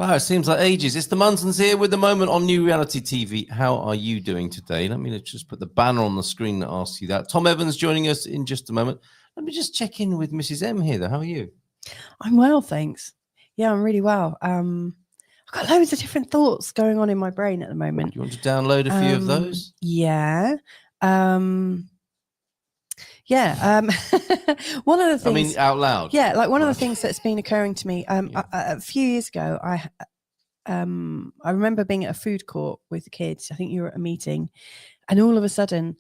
Wow, it seems like ages. It's the Munsons here with the moment on New Reality TV. How are you doing today? Let me just put the banner on the screen that asks you that. Tom Evans joining us in just a moment. Let me just check in with Mrs. M here, though. How are you? I'm well, thanks. Yeah, I'm really well. I've got loads of different thoughts going on in my brain at the moment. Do you want to download a few of those? Yeah. One of the things. I mean, out loud. Yeah, like one of the things that's been occurring to me. A few years ago, I remember being at a food court with the kids. I think you were at a meeting, and all of a sudden,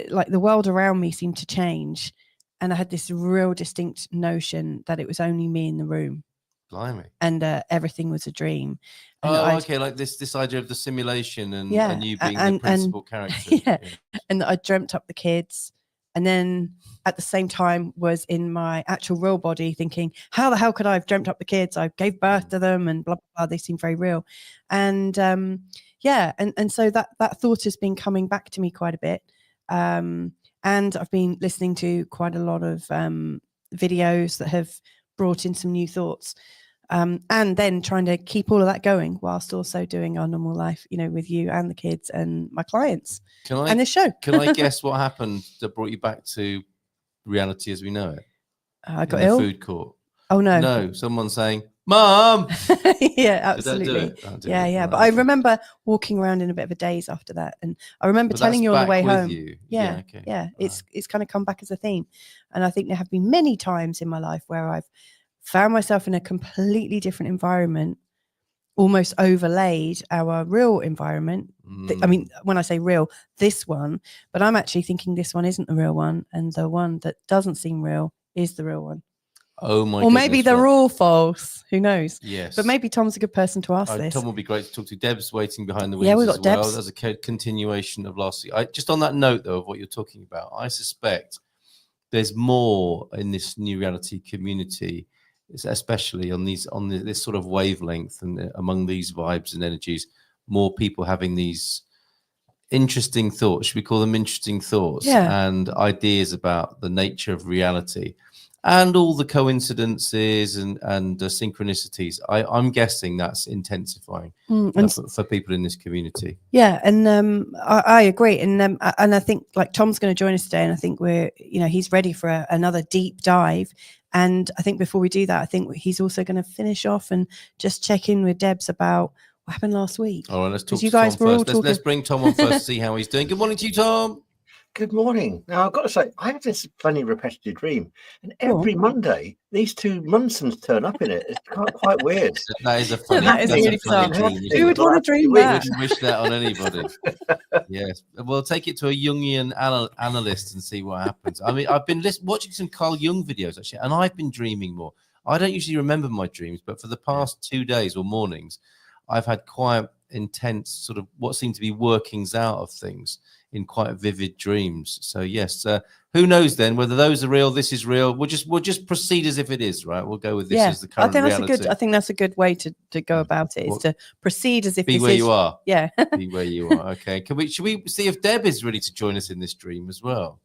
like the world around me seemed to change, and I had this real distinct notion that it was only me in the room. Blimey. And everything was a dream. And okay, like this idea of the simulation and you being the principal character. Yeah, and I dreamt up the kids. And then at the same time was in my actual real body thinking, how the hell could I have dreamt up the kids? I gave birth to them and blah, blah, blah. They seem very real. And and so that thought has been coming back to me quite a bit. And I've been listening to quite a lot of videos that have brought in some new thoughts. And then trying to keep all of that going whilst also doing our normal life, with you and the kids and my clients and this show. Can I guess what happened that brought you back to reality as we know it? I got ill. Food court. Oh, no. No, someone saying, Mum! Yeah, absolutely. Yeah. But I remember walking around in a bit of a daze after that. And I remember telling you on the way home. Yeah. It's kind of come back as a theme. And I think there have been many times in my life where I've found myself in a completely different environment, almost overlaid our real environment. I mean, when I say real, this one, but I'm actually thinking this one isn't the real one. And the one that doesn't seem real is the real one. Oh my! Or maybe they're all false. Who knows? Yes. But maybe Tom's a good person to ask this. Tom will be great to talk to. Deb's waiting behind the wings. Yeah, we've got as well. Debs. As a continuation of last week. Just on that note, though, of what you're talking about, I suspect there's more in this new reality community, especially on this sort of wavelength and among these vibes and energies. More people having these interesting thoughts. Should we call them interesting thoughts? Yeah. And ideas about the nature of reality. And all the coincidences and synchronicities. I'm guessing that's intensifying for people in this community. Yeah, and I agree, and I think like Tom's going to join us today, and I think he's ready for another deep dive. And I think before we do that, I think he's also going to finish off and just check in with Debs about what happened last week. All right, let's talk to Tom first. Let's bring Tom on first to see how he's doing. Good morning to you, Tom. Good morning. Now, I've got to say, I have this funny repetitive dream, and every Monday, these two Munsons turn up in it. It's quite weird. That is a funny, really funny dream. Who would want to dream that? We wish that on anybody. Yes. We'll take it to a Jungian analyst and see what happens. I mean, I've been watching some Carl Jung videos, actually, and I've been dreaming more. I don't usually remember my dreams, but for the past 2 days or mornings, I've had quite intense sort of what seem to be workings out of things in quite vivid dreams. So yes, who knows then whether those are real? This is real. We'll just proceed as if it is, right? We'll go with this as the current reality. I think that's a good way to go about it. Is to proceed as if be where you are. Yeah, be where you are. Okay. Should we see if Deb is ready to join us in this dream as well?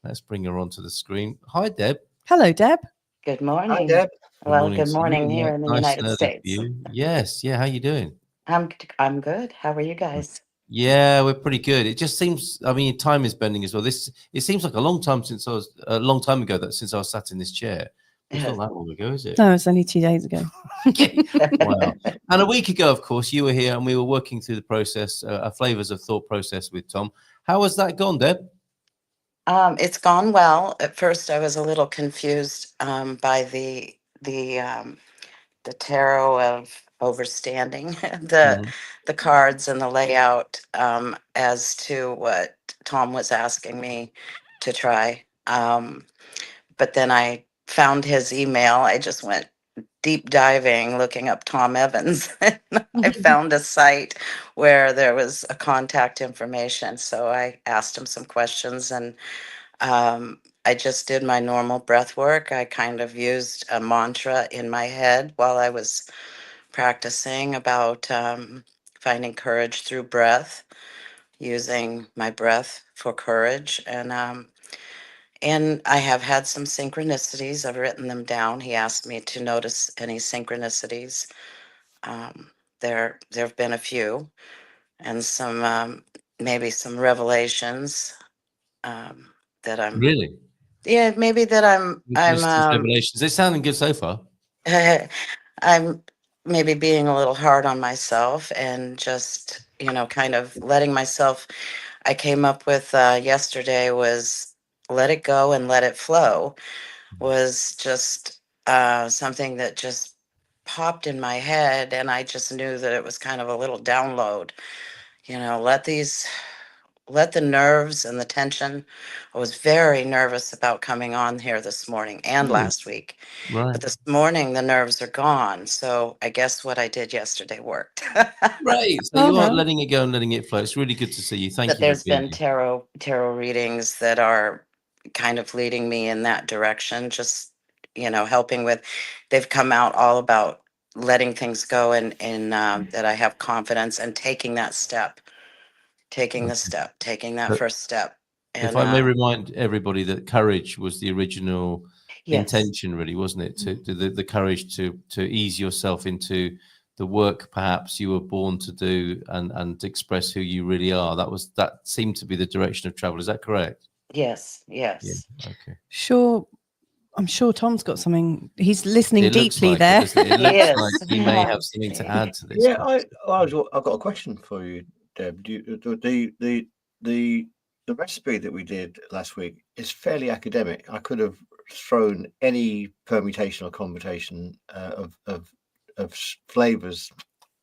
Let's bring her onto the screen. Hi, Deb. Hello, Deb. Good morning. Hi, Deb. Good morning here in the United States. Yes. Yeah. How you doing? I'm good. How are you guys? Yeah, we're pretty good. It just seems, I mean, time is bending as well. It seems like a long time ago since I was sat in this chair. It's not that long ago, is it? No, it's only 2 days ago. Wow. And a week ago, of course, you were here and we were working through the process, a Flavours of Thought process with Tom. How has that gone, Deb? It's gone well. At first, I was a little confused by the tarot of overstanding the cards and the layout as to what Tom was asking me to try. But then I found his email. I just went deep diving, looking up Tom Evans. I found a site where there was a contact information. So I asked him some questions, and I just did my normal breath work. I kind of used a mantra in my head while I was practicing about finding courage through breath, using my breath for courage. And I have had some synchronicities. I've written them down. He asked me to notice any synchronicities. There have been a few, and some maybe some revelations that I'm. Really? Yeah, maybe that Listeners' revelations. It's sounding good so far. I'm maybe being a little hard on myself and just, kind of letting myself. I came up with yesterday was let it go and let it flow, was just something that just popped in my head. And I just knew that it was kind of a little download, let the nerves and the tension. I was very nervous about coming on here this morning and last week. Right. But this morning, the nerves are gone. So I guess what I did yesterday worked. Right. So you are letting it go and letting it flow. It's really good to see you. Thank But you. there's been tarot readings that are kind of leading me in that direction. Just, helping with, they've come out all about letting things go and that I have confidence and taking that step, taking that first step. And if I may remind everybody that courage was the original yes. intention, really, wasn't it? To the courage to ease yourself into the work perhaps you were born to do and express who you really are. That seemed to be the direction of travel. Is that correct? Yes. Yeah. Okay. Sure. I'm sure Tom's got something. He's listening It looks deeply like there. It looks Yes. like you may have something to add to this. Yeah, I've got a question for you, Deb. The recipe that we did last week is fairly academic. I could have thrown any permutation or combination of flavors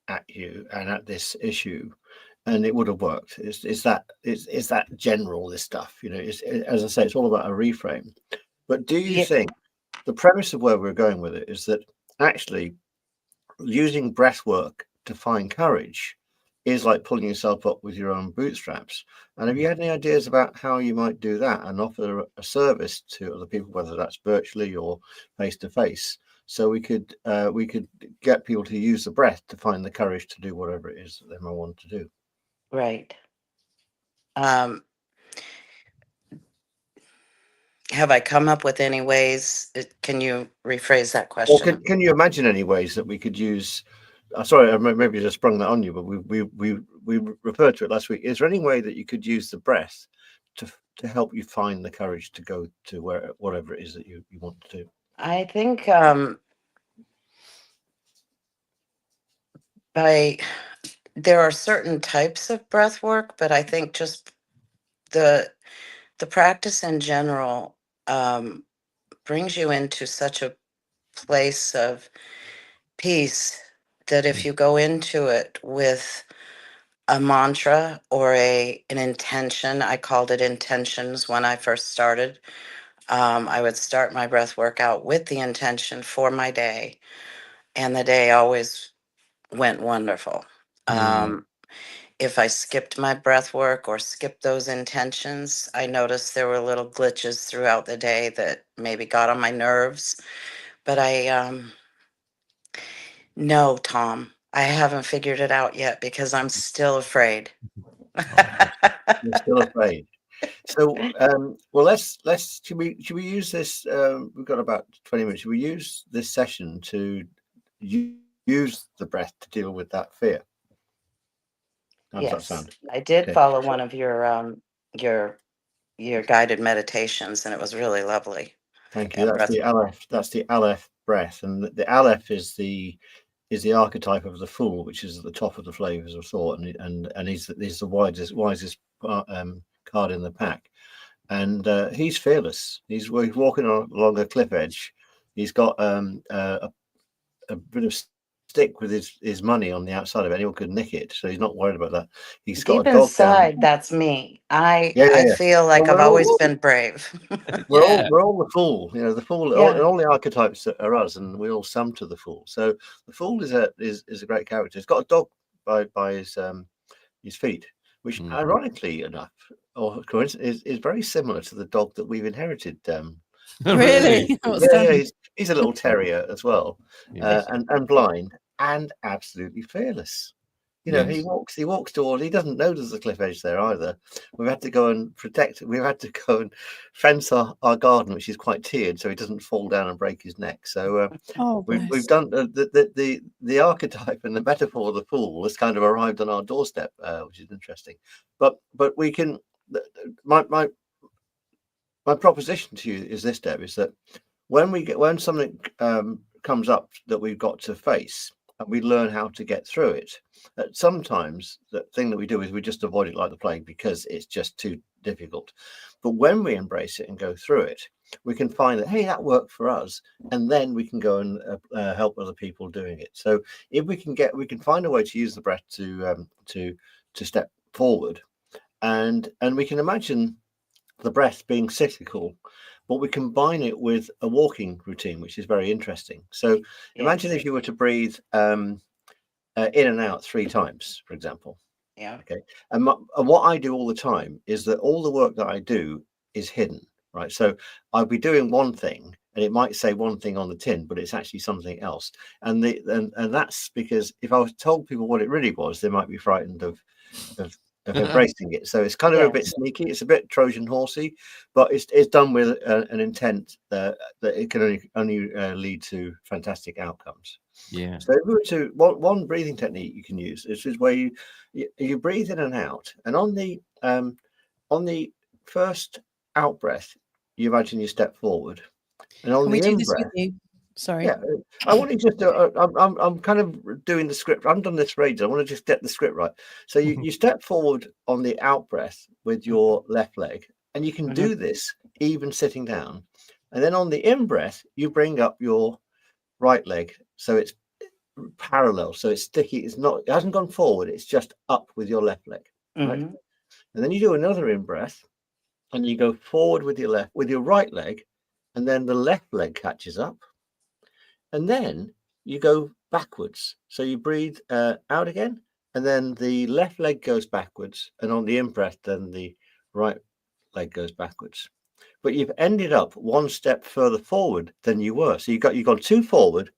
at you and at this issue, and it would have worked. Is that general, this stuff? As I say, it's all about a reframe. But do you think the premise of where we're going with it is that actually using breath work to find courage is like pulling yourself up with your own bootstraps? And have you had any ideas about how you might do that and offer a service to other people, whether that's virtually or face to face, so we could get people to use the breath to find the courage to do whatever it is that they might want to do? Right. Have I come up with any ways? Can you rephrase that question? Or can you imagine any ways that we could use? Sorry, I maybe just sprung that on you, but we referred to it last week. Is there any way that you could use the breath to help you find the courage to go to whatever it is that you want to do? I think there are certain types of breath work, but I think just the practice in general brings you into such a place of peace that if you go into it with a mantra or an intention, I called it intentions when I first started. I would start my breath work out with the intention for my day, and the day always went wonderful. If I skipped my breath work or skipped those intentions, I noticed there were little glitches throughout the day that maybe got on my nerves. But no, Tom, I haven't figured it out yet because I'm still afraid. You're still afraid. So, well, let's should we use this? We've got about 20 minutes. Should we use this session to use the breath to deal with that fear? How does that sound? I did follow one of your guided meditations, and it was really lovely. Thank you. That's the Aleph. That's the Aleph breath, and the Aleph is the archetype of the fool, which is at the top of the flavors of thought, and he's the wisest card in the pack, and he's fearless. He's walking along a cliff edge. He's got a bit of stick with his money on the outside of it. Anyone could nick it, so he's not worried about that. He's got deep a dog inside. down. That's me. I feel like I've always been brave. We're all the fool. The fool. All the archetypes are us, and we all sum to the fool. So the fool is a great character. He's got a dog by his feet, which ironically enough, or coincidence, is very similar to the dog that we've inherited. Really? He's a little terrier as well, and blind and absolutely fearless. You know, Yes. he walks towards. He doesn't know there's a cliff edge there either. We've had to go and protect. We've had to go and fence our garden, which is quite tiered, so he doesn't fall down and break his neck. So Oh, we've bless. done the archetype and the metaphor of the fool has kind of arrived on our doorstep, which is interesting. But we can. My proposition to you is this, Deb, is that when something comes up that we've got to face, and we learn how to get through it. Sometimes the thing that we do is we just avoid it like the plague because it's just too difficult. But when we embrace it and go through it, we can find that, hey, that worked for us, and then we can go and help other people doing it. So if we can find a way to use the breath to step forward, and we can imagine the breath being cyclical, but we combine it with a walking routine, which is very interesting. So imagine if you were to breathe in and out 3 times, for example. Yeah. Okay. And what I do all the time is that all the work that I do is hidden, right? So I'll be doing one thing, and it might say one thing on the tin, but it's actually something else. And that's because if I was told people what it really was, they might be frightened of embracing it. So it's kind of a bit sneaky. It's a bit Trojan horsey, but it's done with an intent that it can only lead to fantastic outcomes. Yeah. So if we were to one breathing technique you can use is where you breathe in and out, and on the first out breath, you imagine you step forward, and on Can the we do in this breath, with you? Sorry. yeah, I want to just. I'm kind of doing the script. I haven't done this for ages. I want to just get the script right. So you step forward on the out breath with your left leg, and you can do this even sitting down. And then on the in breath, you bring up your right leg, so it's parallel. So it's sticky. It hasn't gone forward. It's just up with your left leg, right? And then you do another in breath, and you go forward with your right leg, and then the left leg catches up. And then you go backwards. So you breathe out again, and then the left leg goes backwards. And on the in-breath, then the right leg goes backwards. But you've ended up one step further forward than you were. So you've gone 2 forward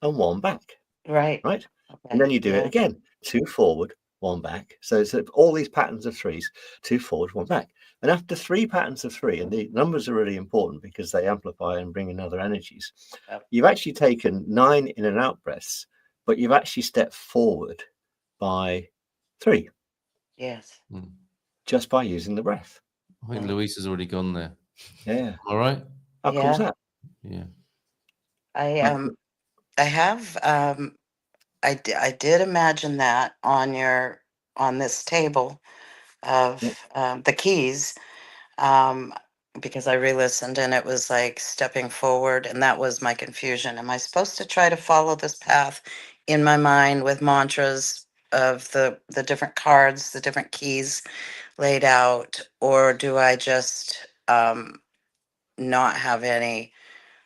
and 1 back. Right. Right. Okay. And then you do it again, 2 forward, 1 back. So it's all these patterns of 3s, 2 forward, 1 back. And after 3 patterns of 3, and the numbers are really important because they amplify and bring in other energies, you've actually taken 9 in and out breaths, but you've actually stepped forward by 3. Yes. Just by using the breath. I think Louisa's already gone there. Yeah. All right. How cool is that? Yeah. I did imagine that on this table of the keys, because I re-listened and it was like stepping forward, and that was my confusion. Am I supposed to try to follow this path in my mind with mantras of the different cards, the different keys laid out, or do I just not have any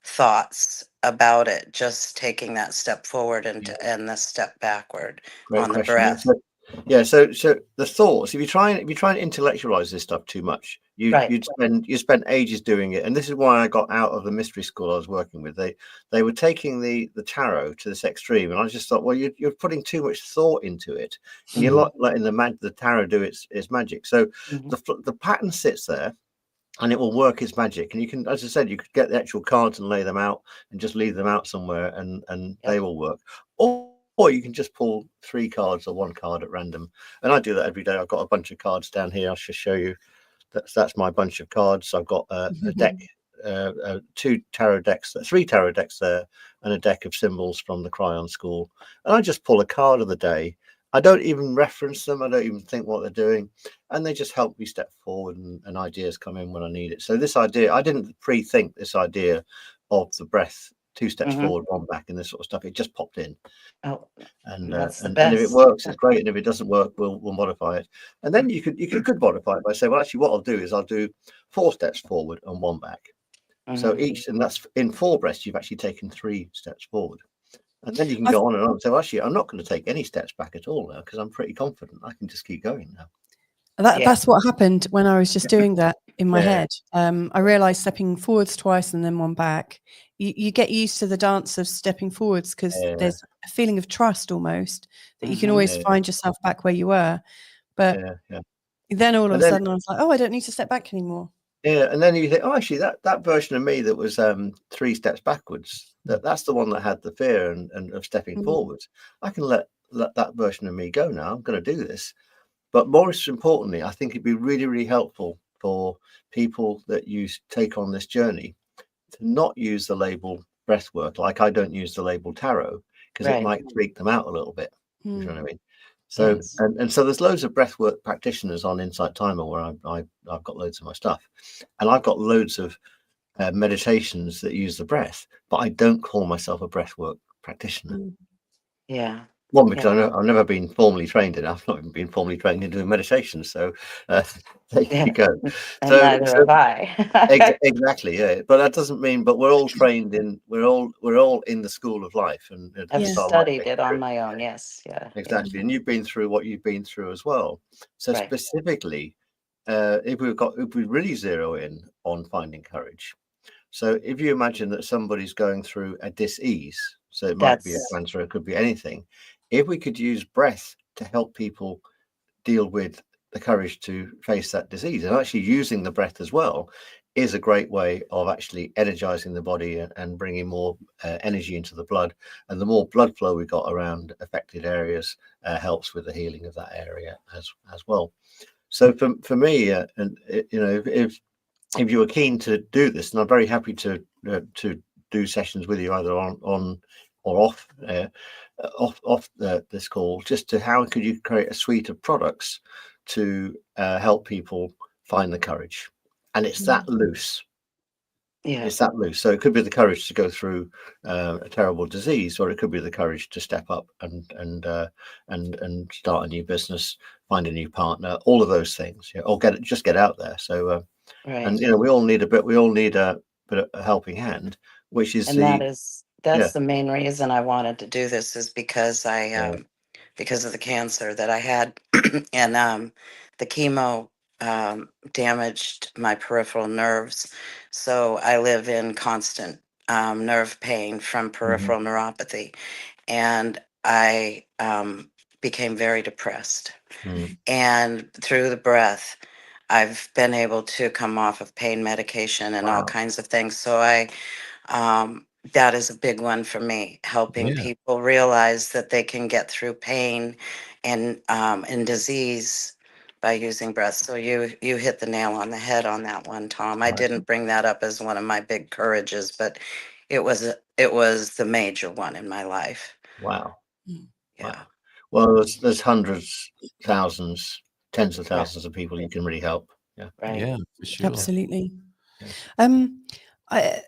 thoughts about it, just taking that step forward and the step backward? Great on the question. breath? So the thoughts, if you try and intellectualize this stuff too much, you spend ages doing it. And this is why I got out of the mystery school I was working with. They were taking the tarot to this extreme, and I just thought, well, you're putting too much thought into it, and you're not letting the tarot do its magic. So the pattern sits there, and it will work its magic. And you can, as I said, you could get the actual cards and lay them out and just leave them out somewhere, and they will work. Or you can just pull 3 cards or 1 card at random. And I do that every day. I've got a bunch of cards down here. I'll just show you. That's my bunch of cards. I've got a deck, 2 tarot decks, 3 tarot decks there, and a deck of symbols from the Cryon School. And I just pull a card of the day. I don't even reference them. I don't even think what they're doing. And they just help me step forward, and ideas come in when I need it. So this idea, I didn't pre-think this idea of the breath, 2 steps forward, 1 back, and this sort of stuff. It just popped in. And if it works, it's great. And if it doesn't work, we'll modify it. And then you could modify it by saying, well, actually, what I'll do is I'll do 4 steps forward and 1 back. So and that's in 4 breaths, you've actually taken 3 steps forward. And then you can go on and on. So actually, I'm not going to take any steps back at all now because I'm pretty confident I can just keep going now. That's what happened when I was just doing that. in my Yeah. head. I realized stepping forwards twice and then one back, you get used to the dance of stepping forwards because Yeah. there's a feeling of trust almost that you can Mhm. always Yeah. find yourself back where you were. But Yeah. then all of And a then, sudden I was like, oh, I don't need to step back anymore. yeah, and then you think, oh, actually, that version of me that was 3 steps backwards, that's the one that had the fear and of stepping Mm. forwards. I can let that version of me go now. I'm going to do this. But most importantly, I think it'd be really, really helpful for people that you take on this journey to not use the label breathwork. Like I don't use the label tarot because it Right. might freak them out a little bit. You know Mm. what I mean? So Yes. and so there's loads of breathwork practitioners on Insight Timer where I've got loads of my stuff, and I've got loads of meditations that use the breath, but I don't call myself a breathwork practitioner. Mm. Yeah. One, because Yeah. I've never been formally trained in it. I've not even been formally trained in doing meditation. So there Yeah. you go. And So, neither have I. exactly, yeah. But that doesn't mean. But we're all trained in. We're all in the school of life, and I've it's Yeah. our life studied it on experience. my own. Yes. Yeah. Exactly, and you've been through what you've been through as well. So Right. specifically, if we really zero in on finding courage. So if you imagine that somebody's going through a dis-ease, so it might be a That's cancer, it could be anything. If we could use breath to help people deal with the courage to face that disease, and actually using the breath as well is a great way of actually energizing the body and bringing more energy into the blood. And the more blood flow we got around affected areas helps with the healing of that area as well. So for me, and you know, if you were keen to do this, and I'm very happy to do sessions with you either on or off this call, just to how could you create a suite of products to help people find the courage, and it's that loose. yeah. It's that loose. So it could be the courage to go through a terrible disease, or it could be the courage to step up and start a new business, find a new partner, all of those things, or just get out there. So Right. and you know, we all need a bit of a helping hand, which is And that's yeah. the main reason I wanted to do this is because because of the cancer that I had, and the chemo damaged my peripheral nerves, so I live in constant nerve pain from peripheral neuropathy, and I became very depressed. Mm. And through the breath, I've been able to come off of pain medication and all Wow. kinds of things. So that is a big one for me, helping Yeah. people realize that they can get through pain and disease by using breath. So you hit the nail on the head on that one, Tom. I Right. didn't bring that up as one of my big courages, but it was the major one in my life. Wow. Mm. Yeah. Wow. Well, there's hundreds, thousands, tens of Right. thousands of people you can really help. Yeah. Right. Yeah, for sure. Absolutely. Yeah. I,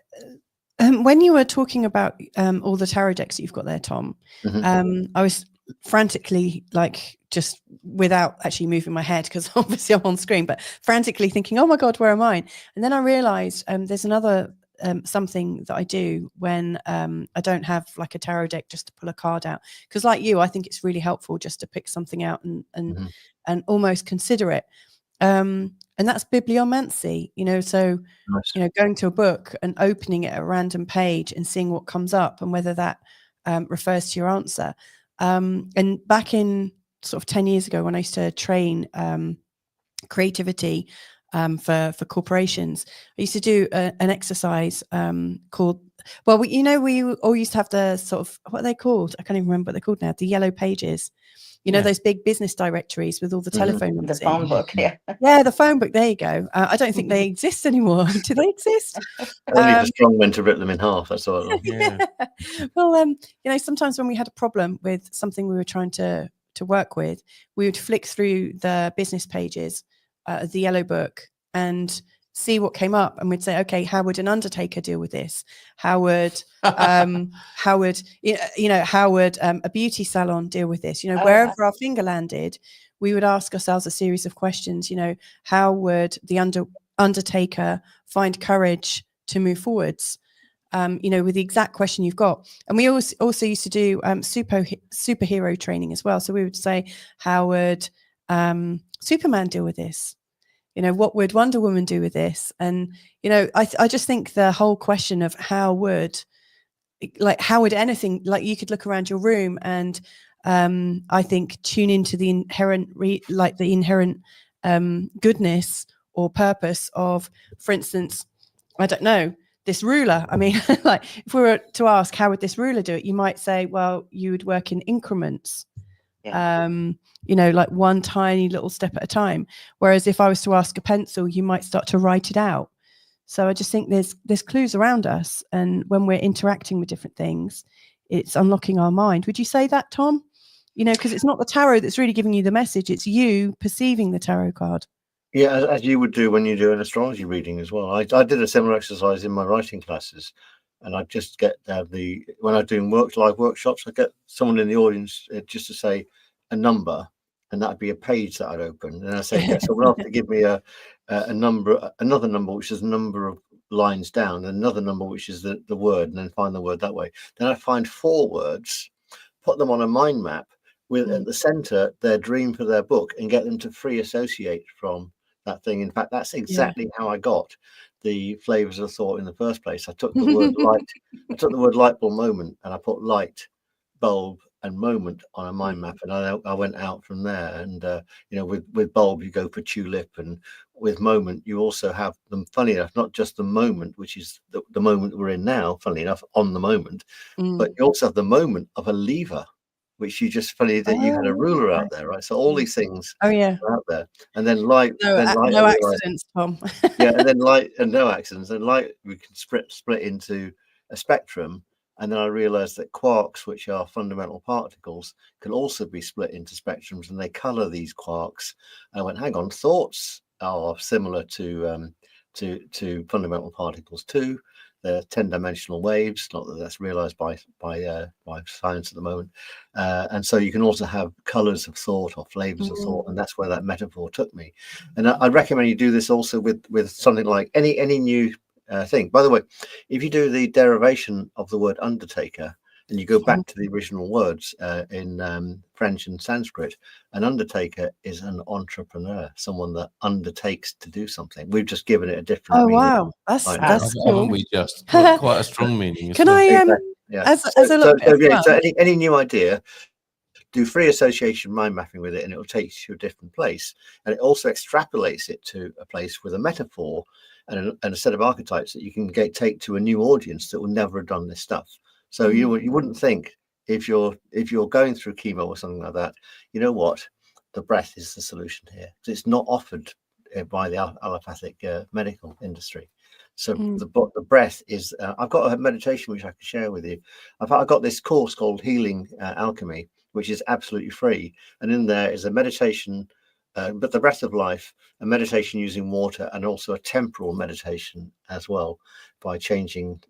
when you were talking about all the tarot decks that you've got there, Tom, I was frantically, like, just without actually moving my head, because obviously I'm on screen, but frantically thinking, oh my God, where am I? And then I realized there's another something that I do when I don't have like a tarot deck, just to pull a card out. Because like you, I think it's really helpful just to pick something out and almost consider it. And that's bibliomancy, so Nice. going to a book and opening it at a random page and seeing what comes up and whether that refers to your answer. And back in sort of 10 years ago, when I used to train creativity for corporations, I used to do an exercise called, well, we all used to have the sort of, what are they called? I can't even remember what they're called now, the yellow pages. Those big business directories with all the telephone numbers. The phone book. Yeah. Yeah, the phone book. There you go. I don't think they exist anymore. Do they exist? Only the strong men to rip them in half. That's all. Yeah. Well, sometimes when we had a problem with something we were trying to work with, we would flick through the business pages of the yellow book and see what came up, and we'd say, okay, how would an undertaker deal with this? How would how would a beauty salon deal with this? Wherever our finger landed, we would ask ourselves a series of questions. How would the undertaker find courage to move forwards? With the exact question you've got. And we also used to do superhero training as well. So we would say, how would Superman deal with this? You know, what would Wonder Woman do with this? And, you know, I just think the whole question of how would anything, like you could look around your room and I think tune into the inherent goodness or purpose of, for instance, I don't know, this ruler. I mean, like if we were to ask, how would this ruler do it? You might say, well, you would work in increments. Yeah. You know, like one tiny little step at a time. Whereas if I was to ask a pencil, you might start to write it out. So I just think there's clues around us, and when we're interacting with different things, it's unlocking our mind. Would you say that, Tom? You know, because it's not the tarot that's really giving you the message; it's you perceiving the tarot card. Yeah, as you would do when you do an astrology reading as well. I did a similar exercise in my writing classes, and I just get when I'm doing live workshops, I get someone in the audience just to say a number, and that'd be a page that I'd open, and I say, get someone else to give me a number, another number which is a number of lines down, and another number which is the word, and then find the word that way. Then I find 4 words, put them on a mind map with at the center their dream for their book, and get them to free associate from that thing. In fact, that's exactly how I got the flavors of thought in the first place. I took the word light, I took the word light bulb moment, and I put light, bulb, and moment on a mind map, and I went out from there. And you know, with bulb you go for tulip, and with moment you also have them, funny enough, not just the moment, which is the moment we're in now, funnily enough, on the moment, but you also have the moment of a lever, which you just, funny that you had a ruler out there, right? So all these things are out there. And then light, no accidents, Tom. Yeah, and then light, and no accidents, and light we can split into a spectrum. And then I realized that quarks, which are fundamental particles, can also be split into spectrums, and they color these quarks. And I went, hang on, thoughts are similar to fundamental particles too. They're 10-dimensional waves, not that that's realized by science at the moment. And so you can also have colors of thought or flavors of thought, and that's where that metaphor took me. And I'd recommend you do this also with something like any new thing. By the way, if you do the derivation of the word undertaker and you go back to the original words in French and Sanskrit, an undertaker is an entrepreneur, someone that undertakes to do something. We've just given it a different meaning. Wow, that's cool. Haven't we just quite a strong meaning? Can I so any new idea, do free association mind mapping with it, and it will take you to a different place, and it also extrapolates it to a place with a metaphor and a set of archetypes that you can take to a new audience that will never have done this stuff. So you wouldn't think, if you're going through chemo or something like that, you know what, the breath is the solution here. It's not offered by the allopathic medical industry. So the breath is. I've got a meditation which I can share with you. I've got this course called Healing Alchemy, which is absolutely free, and in there is a meditation, but the breath of life, a meditation using water, and also a temporal meditation as well, by changing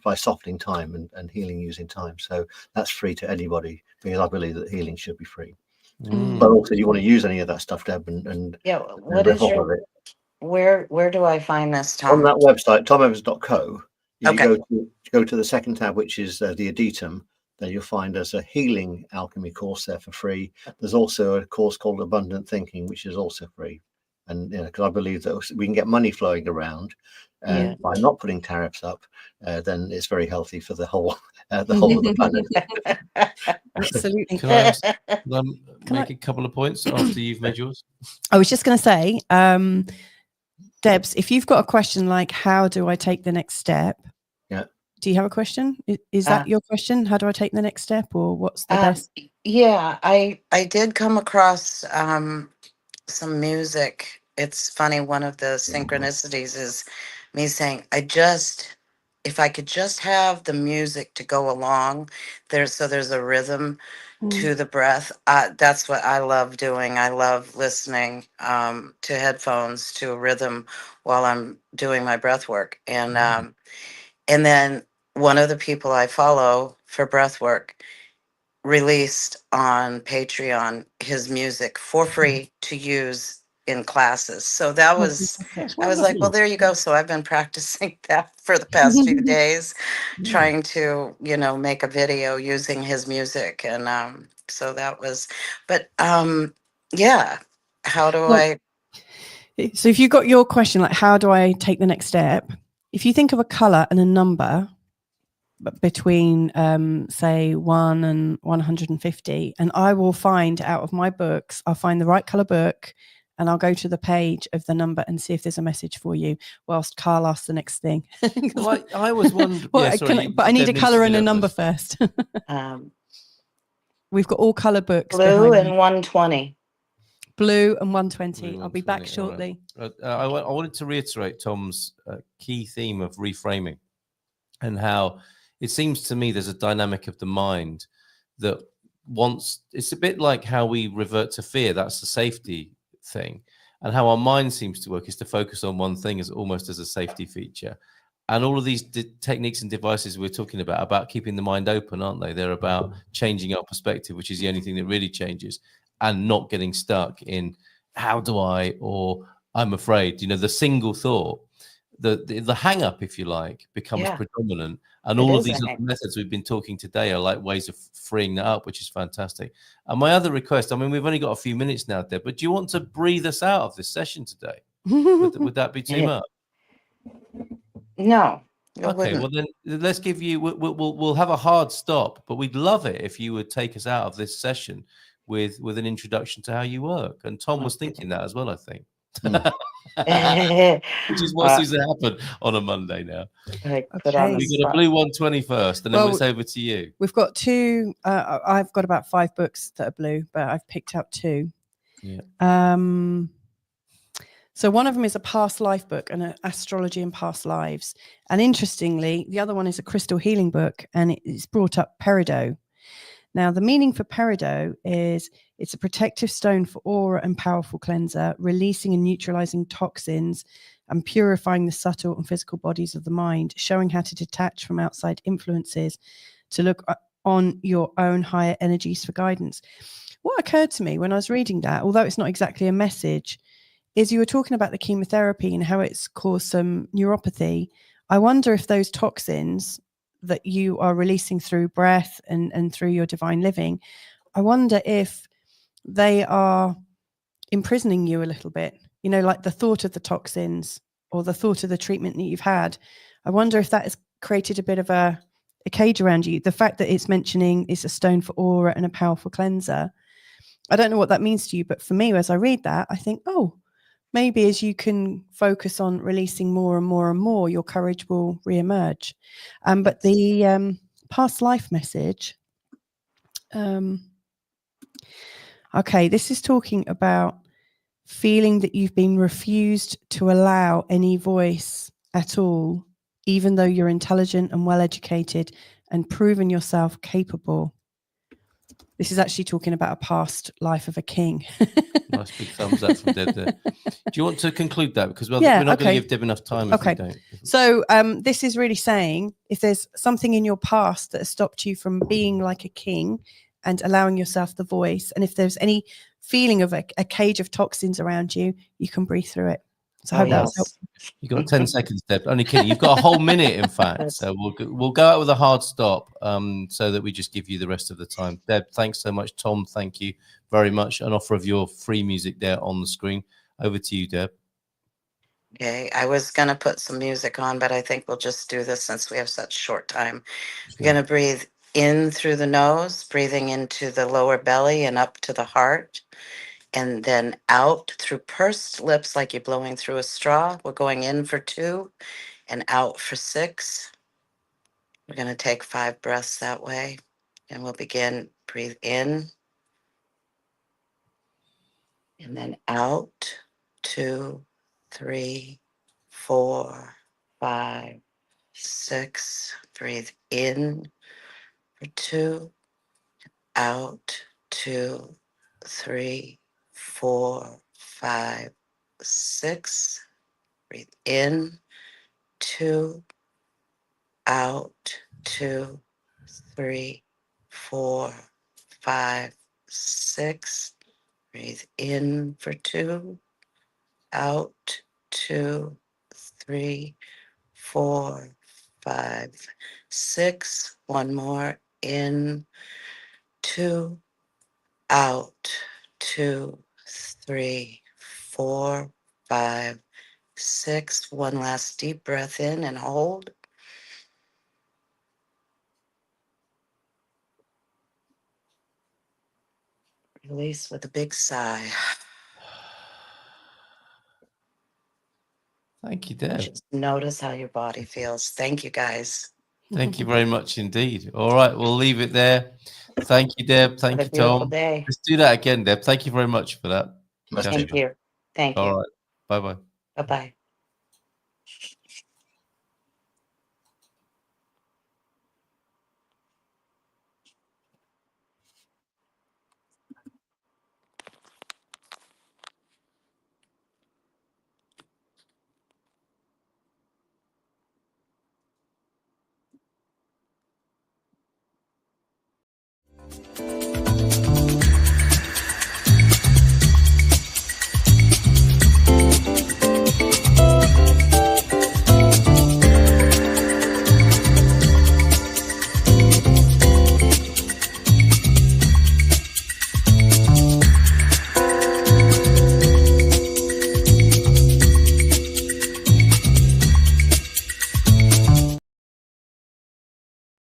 by softening time and healing using time. So that's free to anybody, because I believe that healing should be free. But also, you want to use any of that stuff, Deb, and what is your, where do I find this, Tom? On that website, tomevans.co, you go to the second tab, which is the Adetum. Then you'll find there's a healing alchemy course there for free. There's also a course called Abundant Thinking, which is also free. And because I believe that we can get money flowing around, and by not putting tariffs up, then it's very healthy for the whole of the planet. Absolutely. Can I make a couple of points after you've made yours? I was just going to say, Debs, if you've got a question like, how do I take the next step? Yeah. Do you have a question? Is that your question? How do I take the next step, or what's the best? Yeah, I did come across some music. It's funny, one of the synchronicities is me saying, if I could just have the music to go along, there's a rhythm to the breath. That's what I love doing. I love listening to headphones to a rhythm while I'm doing my breath work. And then one of the people I follow for breath work released on Patreon his music for free to use in classes. So that was, I was like, well, there you go. So I've been practicing that for the past few days, trying to, make a video using his music. And so that was, but yeah, how do I? So if you got your question, like, how do I take the next step? If you think of a color and a number between, say, 1 and 150, and I will find out of my books, I'll find the right color book, and I'll go to the page of the number and see if there's a message for you, whilst Carl asks the next thing. Well, I was wondering. Well, Yeah, but I need a color and a number first. We've got all color books. Blue and 120. Blue and 120. Blue I'll be back 120, shortly. all right. I wanted to reiterate Tom's key theme of reframing, and how it seems to me there's a dynamic of the mind that wants, it's a bit like how we revert to fear. That's the safety thing. And how our mind seems to work is to focus on one thing as almost as a safety feature. And all of these techniques and devices we're talking about keeping the mind open, aren't they? They're about changing our perspective, which is the only thing that really changes, and not getting stuck in how do I, or I'm afraid. You know, the single thought, the hang up, if you like, becomes predominant. And all of these other methods we've been talking today are like ways of freeing that up, which is fantastic. And my other request, I mean, we've only got a few minutes now, Deb, but do you want to breathe us out of this session today? Would that be too much? No. Okay, well then let's give you. We'll have a hard stop, but we'd love it if you would take us out of this session with an introduction to how you work. And Tom was thinking that as well, I think. Which is what seems to happen on a Monday now. Okay. We got a blue 120 first, and then it's over to you. We've got two. I've got about 5 books that are blue, but I've picked out 2. Yeah. So one of them is a past life book and an astrology and past lives. And interestingly, the other one is a crystal healing book, and it's brought up peridot. Now, the meaning for peridot is it's a protective stone for aura and powerful cleanser, releasing and neutralizing toxins and purifying the subtle and physical bodies of the mind, showing how to detach from outside influences to look on your own higher energies for guidance. What occurred to me when I was reading that, although it's not exactly a message, is you were talking about the chemotherapy and how it's caused some neuropathy. I wonder if those toxins that you are releasing through breath and through your divine living, I wonder if they are imprisoning you a little bit, you know, like the thought of the toxins or the thought of the treatment that you've had. I wonder if that has created a bit of a cage around you. The fact that it's mentioning it's a stone for aura and a powerful cleanser. I don't know what that means to you, but for me, as I read that, I think, oh, maybe as you can focus on releasing more and more and more, your courage will reemerge. But the past life message, okay, this is talking about feeling that you've been refused to allow any voice at all, even though you're intelligent and well-educated and proven yourself capable. This is actually talking about a past life of a king. Nice big thumbs up from Deb there. Do you want to conclude that? Because we're not going to give Deb enough time if we don't. So this is really saying if there's something in your past that has stopped you from being like a king and allowing yourself the voice, and if there's any feeling of a cage of toxins around you, you can breathe through it. So I hope that was helpful. You've got 10 seconds, Deb. Only kidding. You've got a whole minute, in fact. So we'll go out with a hard stop so that we just give you the rest of the time. Deb, thanks so much. Tom, thank you very much. An offer of your free music there on the screen. Over to you, Deb. Okay, I was going to put some music on, but I think we'll just do this since we have such short time. Sure. You're going to breathe in through the nose, breathing into the lower belly and up to the heart. And then out through pursed lips like you're blowing through a straw. We're going in for 2 and out for 6. We're going to take 5 breaths that way. And we'll begin. Breathe in. And then out. 2, 3, 4, 5, 6. Breathe in for 2. Out. 2, 3, 4, 5, 6. Breathe in. 2. Out. 2, 3, 4, 5, 6. Breathe in for 2. Out. 2, 3, 4, 5, 6. One more. In. 2. Out. 2, 3, 4, 5, 6. One last deep breath in and hold. Release with a big sigh. Thank you, Deb. Just notice how your body feels. Thank you, guys. Thank you very much indeed. All right, we'll leave it there. Thank you, Deb. Thank Have you, a beautiful Tom. day. Let's do that again, Deb. Thank you very much for that. Must Fantastic. Thank you. Thank All you. right. Bye-bye. Bye-bye.